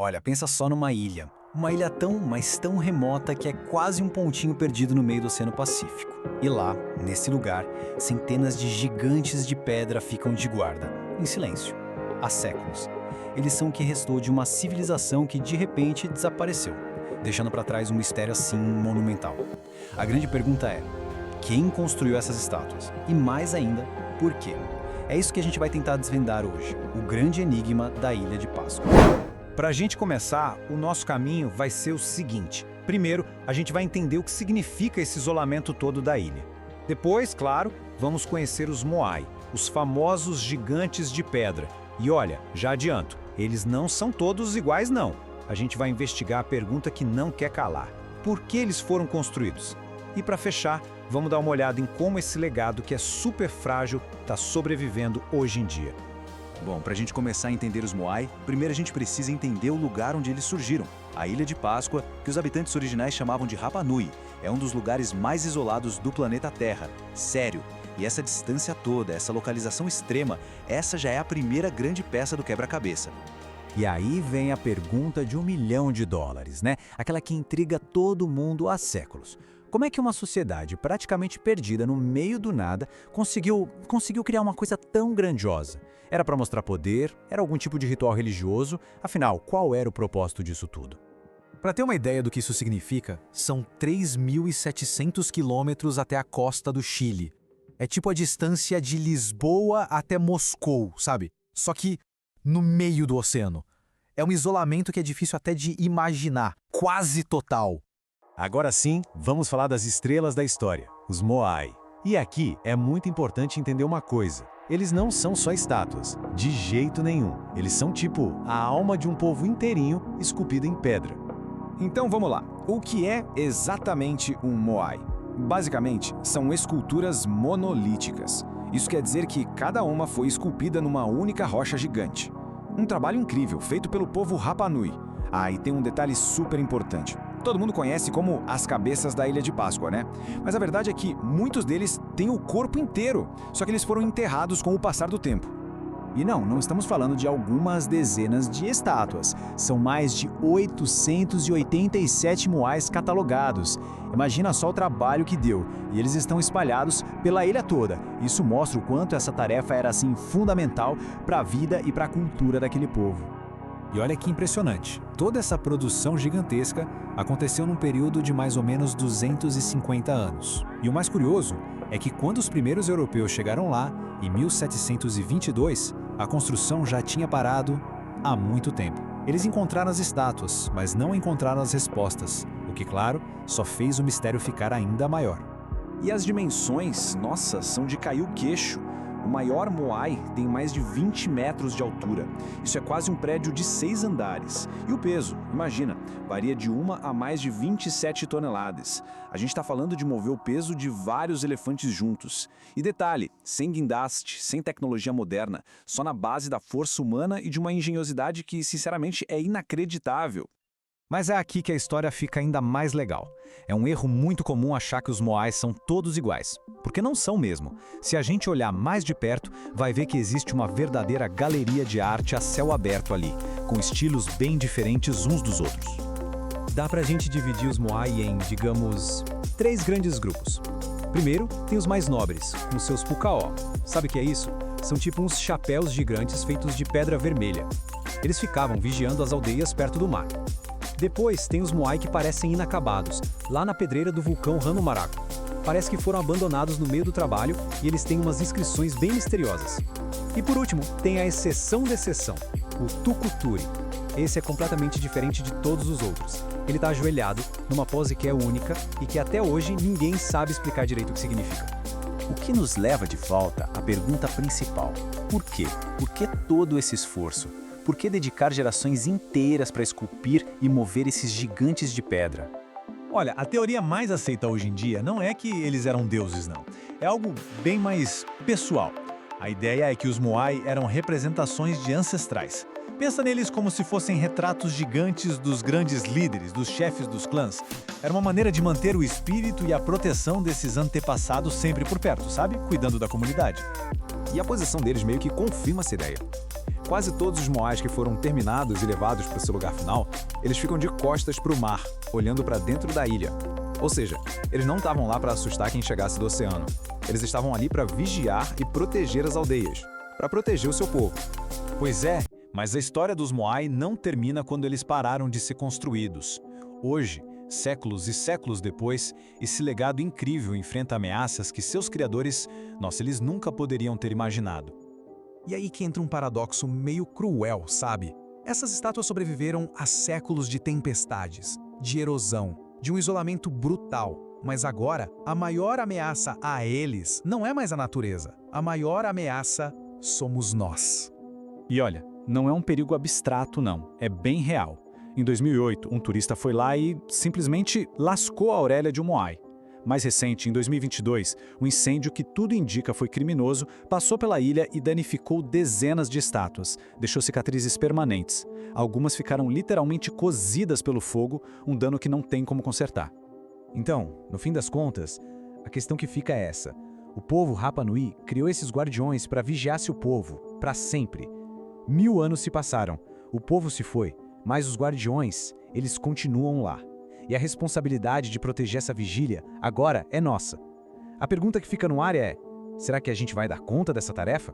Olha, pensa só numa ilha. Uma ilha tão, mas tão remota que é quase um pontinho perdido no meio do Oceano Pacífico. E lá, nesse lugar, centenas de gigantes de pedra ficam de guarda, em silêncio, há séculos. Eles são o que restou de uma civilização que de repente desapareceu, deixando para trás um mistério assim monumental. A grande pergunta é: quem construiu essas estátuas? E mais ainda, por quê? É isso que a gente vai tentar desvendar hoje, o grande enigma da Ilha de Páscoa. Para a gente começar, o nosso caminho vai ser o seguinte. Primeiro, a gente vai entender o que significa esse isolamento todo da ilha. Depois, claro, vamos conhecer os Moai, os famosos gigantes de pedra. E olha, já adianto, eles não são todos iguais não. A gente vai investigar a pergunta que não quer calar. Por que eles foram construídos? E para fechar, vamos dar uma olhada em como esse legado que é super frágil está sobrevivendo hoje em dia. Bom, para a gente começar a entender os Moai, primeiro a gente precisa entender o lugar onde eles surgiram. A Ilha de Páscoa, que os habitantes originais chamavam de Rapa Nui, é um dos lugares mais isolados do planeta Terra. Sério. E essa distância toda, essa localização extrema, essa já é a primeira grande peça do quebra-cabeça. E aí vem a pergunta de $1 milhão, né? Aquela que intriga todo mundo há séculos. Como é que uma sociedade praticamente perdida no meio do nada conseguiu criar uma coisa tão grandiosa? Era para mostrar poder? Era algum tipo de ritual religioso? Afinal, qual era o propósito disso tudo? Para ter uma ideia do que isso significa, são 3.700 quilômetros até a costa do Chile. É tipo a distância de Lisboa até Moscou, sabe? Só que no meio do oceano. É um isolamento que é difícil até de imaginar, quase total. Agora sim, vamos falar das estrelas da história, os Moai. E aqui é muito importante entender uma coisa. Eles não são só estátuas, de jeito nenhum. Eles são tipo a alma de um povo inteirinho esculpido em pedra. Então vamos lá. O que é exatamente um Moai? Basicamente, são esculturas monolíticas. Isso quer dizer que cada uma foi esculpida numa única rocha gigante. Um trabalho incrível, feito pelo povo Rapa Nui. Ah, e tem um detalhe super importante. Todo mundo conhece como as cabeças da Ilha de Páscoa, né? Mas a verdade é que muitos deles têm o corpo inteiro, só que eles foram enterrados com o passar do tempo. E não estamos falando de algumas dezenas de estátuas. São mais de 887 moais catalogados. Imagina só o trabalho que deu. E eles estão espalhados pela ilha toda. Isso mostra o quanto essa tarefa era assim fundamental para a vida e para a cultura daquele povo. E olha que impressionante, toda essa produção gigantesca aconteceu num período de mais ou menos 250 anos. E o mais curioso é que quando os primeiros europeus chegaram lá, em 1722, a construção já tinha parado há muito tempo. Eles encontraram as estátuas, mas não encontraram as respostas, o que, claro, só fez o mistério ficar ainda maior. E as dimensões, nossa, são de cair o queixo. O maior Moai tem mais de 20 metros de altura. Isso é quase um prédio de 6 andares. E o peso, imagina, varia de 1 a mais de 27 toneladas. A gente está falando de mover o peso de vários elefantes juntos. E detalhe, sem guindaste, sem tecnologia moderna, só na base da força humana e de uma engenhosidade que, sinceramente, é inacreditável. Mas é aqui que a história fica ainda mais legal. É um erro muito comum achar que os Moais são todos iguais, porque não são mesmo. Se a gente olhar mais de perto, vai ver que existe uma verdadeira galeria de arte a céu aberto ali, com estilos bem diferentes uns dos outros. Dá pra gente dividir os Moai em, digamos, 3 grandes grupos. Primeiro, tem os mais nobres, com seus pukaó. Sabe o que é isso? São tipo uns chapéus gigantes feitos de pedra vermelha. Eles ficavam vigiando as aldeias perto do mar. Depois tem os Moai que parecem inacabados, lá na pedreira do vulcão Hanomaraco. Parece que foram abandonados no meio do trabalho e eles têm umas inscrições bem misteriosas. E por último, tem a exceção da exceção, o Tukuturi. Esse é completamente diferente de todos os outros. Ele está ajoelhado, numa pose que é única e que até hoje ninguém sabe explicar direito o que significa. O que nos leva de volta à pergunta principal. Por quê? Por que todo esse esforço? Por que dedicar gerações inteiras para esculpir e mover esses gigantes de pedra? Olha, a teoria mais aceita hoje em dia não é que eles eram deuses, não. É algo bem mais pessoal. A ideia é que os Moai eram representações de ancestrais. Pensa neles como se fossem retratos gigantes dos grandes líderes, dos chefes dos clãs. Era uma maneira de manter o espírito e a proteção desses antepassados sempre por perto, sabe? Cuidando da comunidade. E a posição deles meio que confirma essa ideia. Quase todos os moais que foram terminados e levados para seu lugar final, eles ficam de costas para o mar, olhando para dentro da ilha. Ou seja, eles não estavam lá para assustar quem chegasse do oceano. Eles estavam ali para vigiar e proteger as aldeias, para proteger o seu povo. Pois é, mas a história dos Moai não termina quando eles pararam de ser construídos. Hoje, séculos e séculos depois, esse legado incrível enfrenta ameaças que seus criadores, eles nunca poderiam ter imaginado. E aí que entra um paradoxo meio cruel, sabe? Essas estátuas sobreviveram a séculos de tempestades, de erosão, de um isolamento brutal. Mas agora, a maior ameaça a eles não é mais a natureza. A maior ameaça somos nós. E olha, não é um perigo abstrato não, é bem real. Em 2008, um turista foi lá e simplesmente lascou a orelha de um moai. Mais recente, em 2022, um incêndio que tudo indica foi criminoso passou pela ilha e danificou dezenas de estátuas, deixou cicatrizes permanentes. Algumas ficaram literalmente cozidas pelo fogo, um dano que não tem como consertar. Então, no fim das contas, a questão que fica é essa. O povo Rapa Nui criou esses guardiões para vigiar seu povo, para sempre. 1000 anos se passaram, o povo se foi, mas os guardiões, eles continuam lá. E a responsabilidade de proteger essa vigília agora é nossa. A pergunta que fica no ar é: será que a gente vai dar conta dessa tarefa?